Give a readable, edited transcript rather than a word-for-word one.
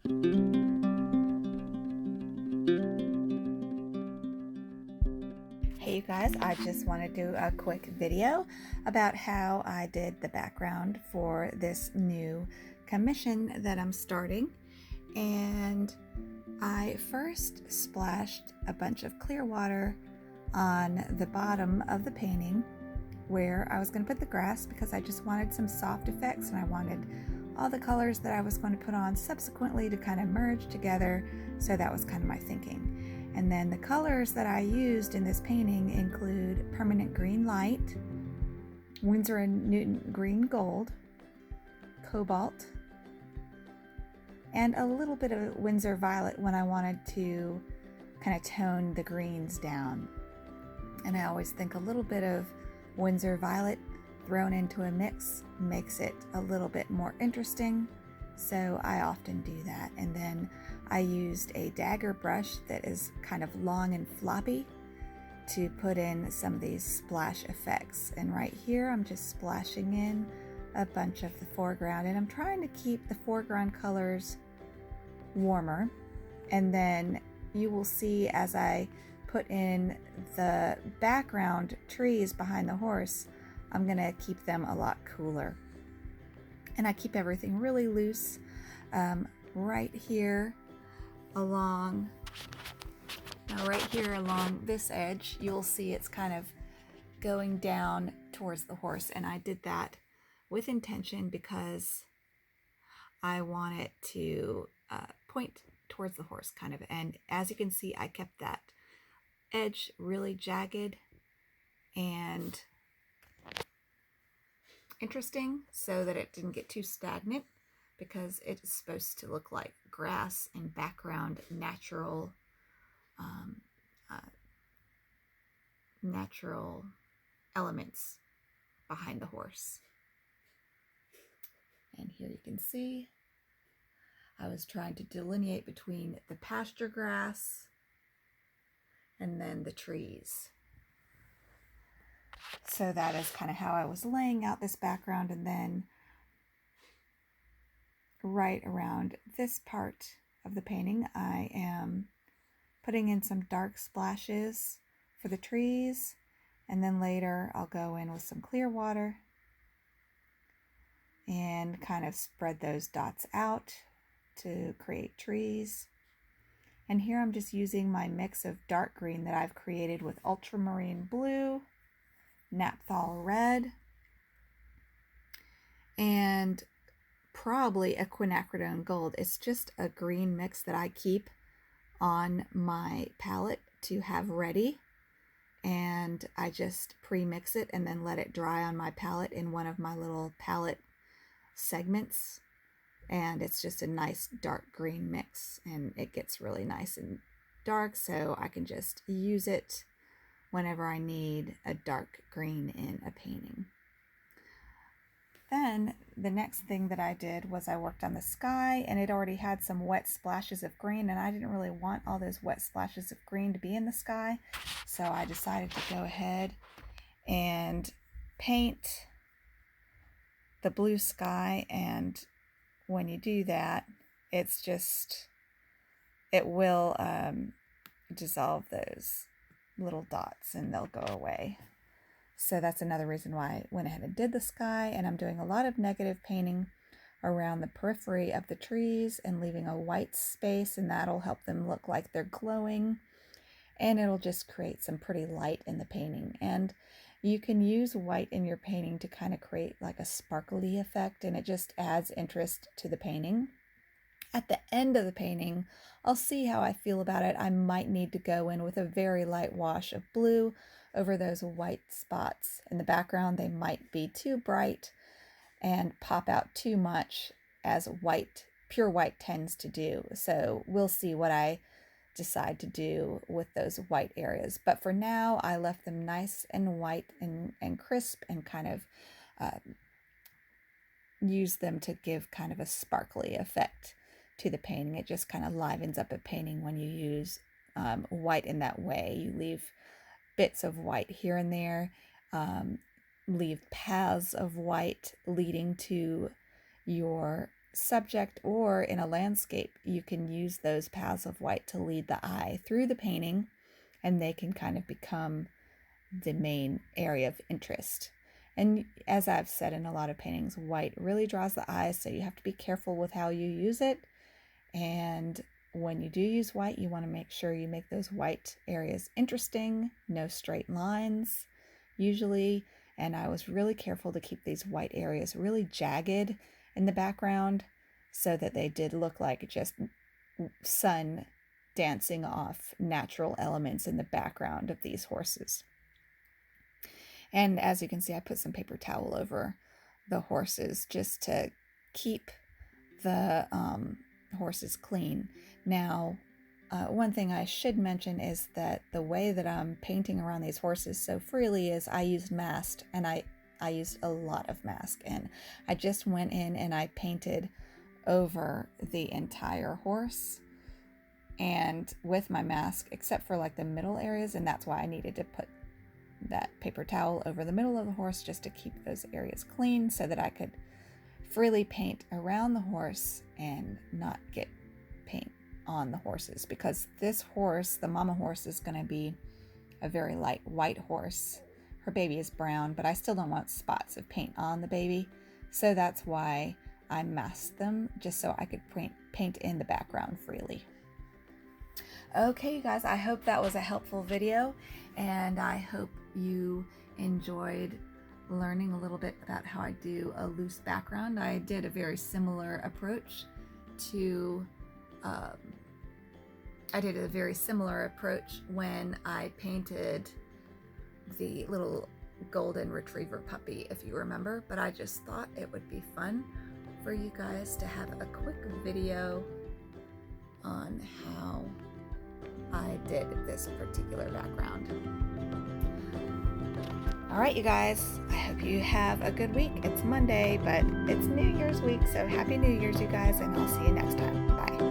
Hey you guys, I just want to do a quick video about how I did the background for this new commission that I'm starting. And I first splashed a bunch of clear water on the bottom of the painting where I was going to put the grass, because I just wanted some soft effects and I wanted all the colors that I was going to put on subsequently to kind of merge together. So that was kind of my thinking. And then the colors that I used in this painting include permanent green light, Winsor & Newton green gold, cobalt, and a little bit of Winsor violet when I wanted to kind of tone the greens down. And I always think a little bit of Winsor violet thrown into a mix makes it a little bit more interesting, so I often do that. And then I used a dagger brush that is kind of long and floppy to put in some of these splash effects. And right here I'm just splashing in a bunch of the foreground, and I'm trying to keep the foreground colors warmer. And then you will see as I put in the background trees behind the horse, I'm gonna keep them a lot cooler. And I keep everything really loose. Right here along this edge, you'll see it's kind of going down towards the horse, and I did that with intention because I want it to point towards the horse kind of. And as you can see, I kept that edge really jagged and interesting so that it didn't get too stagnant, because it's supposed to look like grass and background natural natural elements behind the horse. And here you can see I was trying to delineate between the pasture grass and then the trees. So that is kind of how I was laying out this background. And then right around this part of the painting, I am putting in some dark splashes for the trees, and then later I'll go in with some clear water and kind of spread those dots out to create trees. And here I'm just using my mix of dark green that I've created with ultramarine blue, naphthol red, and probably a quinacridone gold. It's just a green mix that I keep on my palette to have ready, and I just pre-mix it and then let it dry on my palette in one of my little palette segments. And it's just a nice dark green mix, and it gets really nice and dark, so I can just use it whenever I need a dark green in a painting. Then the next thing that I did was I worked on the sky, and it already had some wet splashes of green, and I didn't really want all those wet splashes of green to be in the sky, so I decided to go ahead and paint the blue sky. And when you do that, it will dissolve those little dots and they'll go away. So that's another reason why I went ahead and did the sky. And I'm doing a lot of negative painting around the periphery of the trees and leaving a white space, and that'll help them look like they're glowing, and it'll just create some pretty light in the painting. And you can use white in your painting to kind of create like a sparkly effect, and it just adds interest to the painting. At the end of the painting, I'll see how I feel about it. I might need to go in with a very light wash of blue over those white spots in the background. They might be too bright and pop out too much, as pure white tends to do. So we'll see what I decide to do with those white areas. But for now, I left them nice and white and crisp, and kind of use them to give kind of a sparkly effect to the painting. It just kind of livens up a painting when you use white in that way. You leave bits of white here and there, leave paths of white leading to your subject or in a landscape, you can use those paths of white to lead the eye through the painting, and they can kind of become the main area of interest. And as I've said in a lot of paintings, white really draws the eye, so you have to be careful with how you use it. And when you do use white, you want to make sure you make those white areas interesting, no straight lines usually. And I was really careful to keep these white areas really jagged in the background so that they did look like just sun dancing off natural elements in the background of these horses. And as you can see, I put some paper towel over the horses just to keep the horses clean. Now, one thing I should mention is that the way that I'm painting around these horses so freely is I used mask, and I used a lot of mask, and I just went in and I painted over the entire horse and with my mask, except for like the middle areas, and that's why I needed to put that paper towel over the middle of the horse just to keep those areas clean so that I could freely paint around the horse and not get paint on the horses, because this horse, the mama horse, is going to be a very light white horse. Her baby is brown, but I still don't want spots of paint on the baby, so that's why I masked them, just so I could paint in the background freely. Okay, you guys, I hope that was a helpful video, and I hope you enjoyed learning a little bit about how I do a loose background. I did a very similar approach to when I painted the little golden retriever puppy, if you remember, but I just thought it would be fun for you guys to have a quick video on how I did this particular background. All right, you guys, I hope you have a good week. It's Monday, but it's New Year's week, so Happy New Year's, you guys, and I'll see you next time. Bye.